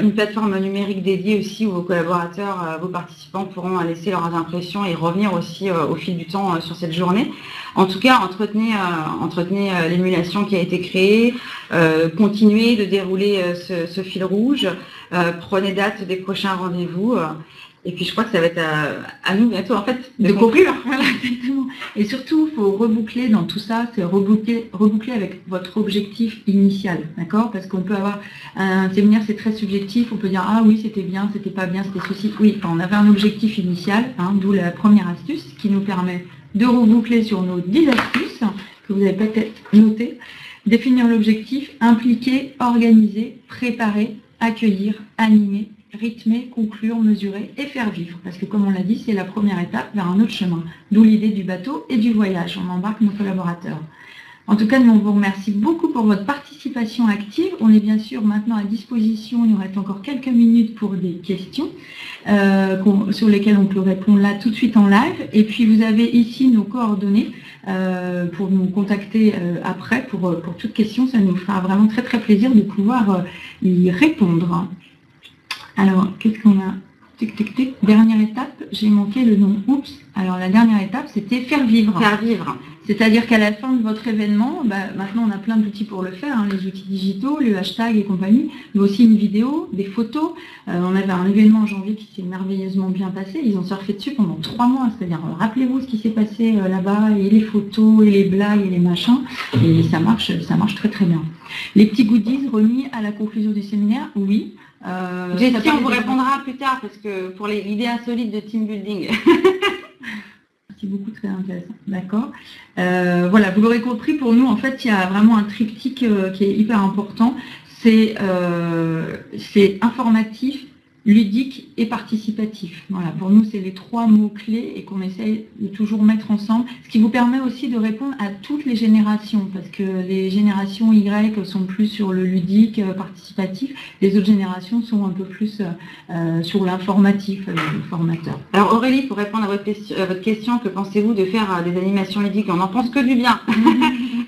Une plateforme numérique dédiée aussi où vos collaborateurs, vos participants pourront laisser leurs impressions et revenir aussi au fil du temps sur cette journée. En tout cas, entretenez l'émulation qui a été créée, continuez de dérouler ce fil rouge, prenez date des prochains rendez-vous. Et puis je crois que ça va être à nous bientôt en fait de conclure. Voilà, exactement. Et surtout, il faut reboucler dans tout ça, c'est reboucler avec votre objectif initial, d'accord? Parce qu'on peut avoir un séminaire, c'est très subjectif, on peut dire ah oui c'était bien, c'était pas bien, c'était ceci. Oui, enfin, on avait un objectif initial, d'où la première astuce qui nous permet de reboucler sur nos 10 astuces que vous avez peut-être notées, définir l'objectif, impliquer, organiser, préparer, accueillir, animer, rythmer, conclure, mesurer et faire vivre. Parce que comme on l'a dit, c'est la première étape vers un autre chemin. D'où l'idée du bateau et du voyage. On embarque nos collaborateurs. En tout cas, nous on vous remercie beaucoup pour votre participation active. On est bien sûr maintenant à disposition. Il nous reste encore quelques minutes pour des questions sur lesquelles on peut répondre là tout de suite en live. Et puis vous avez ici nos coordonnées pour nous contacter après pour toute question. Ça nous fera vraiment très très plaisir de pouvoir y répondre. Alors, qu'est-ce qu'on a? Tic, tic, tic. Dernière étape, j'ai manqué le nom. Oups. Alors, la dernière étape, c'était faire vivre. Faire vivre. C'est-à-dire qu'à la fin de votre événement, maintenant on a plein d'outils pour le faire, les outils digitaux, le hashtag et compagnie, mais aussi une vidéo, des photos. On avait un événement en janvier qui s'est merveilleusement bien passé. Ils ont surfé dessus pendant 3 mois. C'est-à-dire, rappelez-vous ce qui s'est passé là-bas, et les photos, et les blagues, et les machins. Et ça marche très très bien. Les petits goodies remis à la conclusion du séminaire, oui. Jessie, on vous répondra plus tard parce que pour l'idée insolite de team building. Merci beaucoup, très intéressant. D'accord. Voilà, vous l'aurez compris, pour nous, en fait, il y a vraiment un triptyque qui est hyper important. C'est informatif, ludique et participatif. Voilà, pour nous, c'est les 3 mots-clés et qu'on essaye de toujours mettre ensemble, ce qui vous permet aussi de répondre à toutes les générations, parce que les générations Y sont plus sur le ludique, participatif, les autres générations sont un peu plus sur l'informatif, le formateur. Alors Aurélie, pour répondre à votre question, que pensez-vous de faire des animations ludiques? On n'en pense que du bien,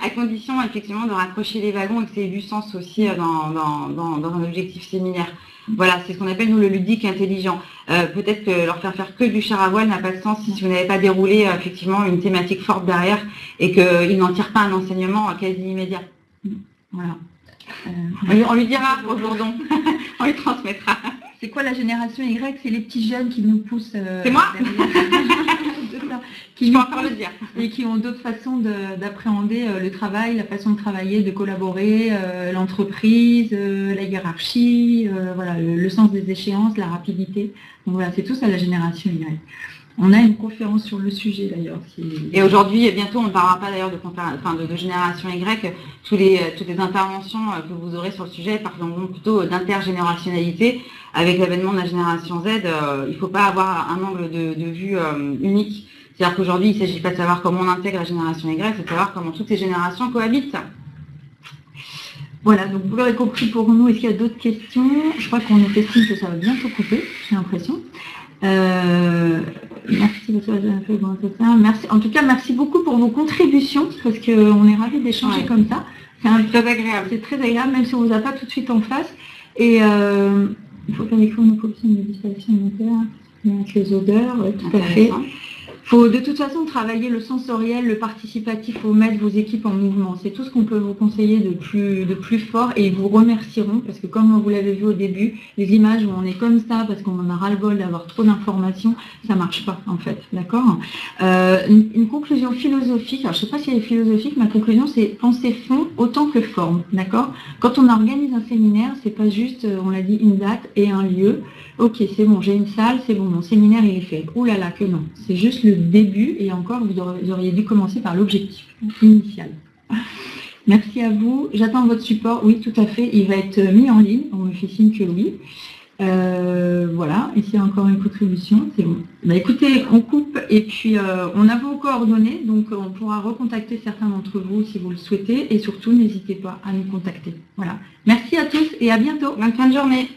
à condition effectivement de raccrocher les wagons et que ça ait du sens aussi dans un objectif séminaire. Voilà, c'est ce qu'on appelle nous le ludique intelligent. Peut-être que leur faire que du char à voile n'a pas de sens si vous n'avez pas déroulé effectivement une thématique forte derrière et qu'ils n'en tirent pas un enseignement quasi immédiat. Voilà. On lui dira au Bourdon, on lui transmettra. C'est quoi la génération Y? C'est les petits jeunes qui nous poussent. C'est moi qui Je peux encore le dire. Et qui ont d'autres façons d'appréhender le travail, la façon de travailler, de collaborer, l'entreprise, la hiérarchie, voilà, le sens des échéances, la rapidité. Donc voilà, c'est tout ça la génération Y. On a une conférence sur le sujet d'ailleurs. Et aujourd'hui, bientôt, on ne parlera pas d'ailleurs de génération Y. Toutes les interventions que vous aurez sur le sujet parleront plutôt d'intergénérationnalité. Avec l'avènement de la génération Z, il ne faut pas avoir un angle de vue unique. C'est-à-dire qu'aujourd'hui, il ne s'agit pas de savoir comment on intègre la génération Y, c'est de savoir comment toutes ces générations cohabitent. Voilà, donc vous l'aurez compris pour nous. Est-ce qu'il y a d'autres questions? Je crois qu'on est estime que ça va bientôt couper, j'ai l'impression. Merci, merci. En tout cas, merci beaucoup pour vos contributions, parce qu'on est ravis d'échanger comme ça. C'est très agréable. C'est très agréable, même si on ne vous a pas tout de suite en face. Et il faut faire des nos pollutions de législation alimentaire, avec les odeurs, tout à fait. Il faut de toute façon travailler le sensoriel, le participatif, il faut mettre vos équipes en mouvement. C'est tout ce qu'on peut vous conseiller de plus fort et ils vous remercieront parce que comme vous l'avez vu au début, les images où on est comme ça parce qu'on en a ras-le-bol d'avoir trop d'informations, ça ne marche pas en fait, d'accord. Une conclusion philosophique, alors je ne sais pas si elle est philosophique, ma conclusion c'est penser fond autant que forme, d'accord. Quand on organise un séminaire, c'est pas juste, on l'a dit, une date et un lieu. Ok, c'est bon, j'ai une salle, c'est bon, mon séminaire il est fait. Ouh là là, que non. C'est juste le début et encore, vous auriez dû commencer par l'objectif initial. Merci à vous. J'attends votre support. Oui, tout à fait. Il va être mis en ligne. On me fait signe que oui. Voilà. Et s'il y a encore une contribution, c'est bon. Bah, écoutez, on coupe et puis on a vos coordonnées. Donc, on pourra recontacter certains d'entre vous si vous le souhaitez. Et surtout, n'hésitez pas à nous contacter. Voilà. Merci à tous et à bientôt. Bonne fin de journée.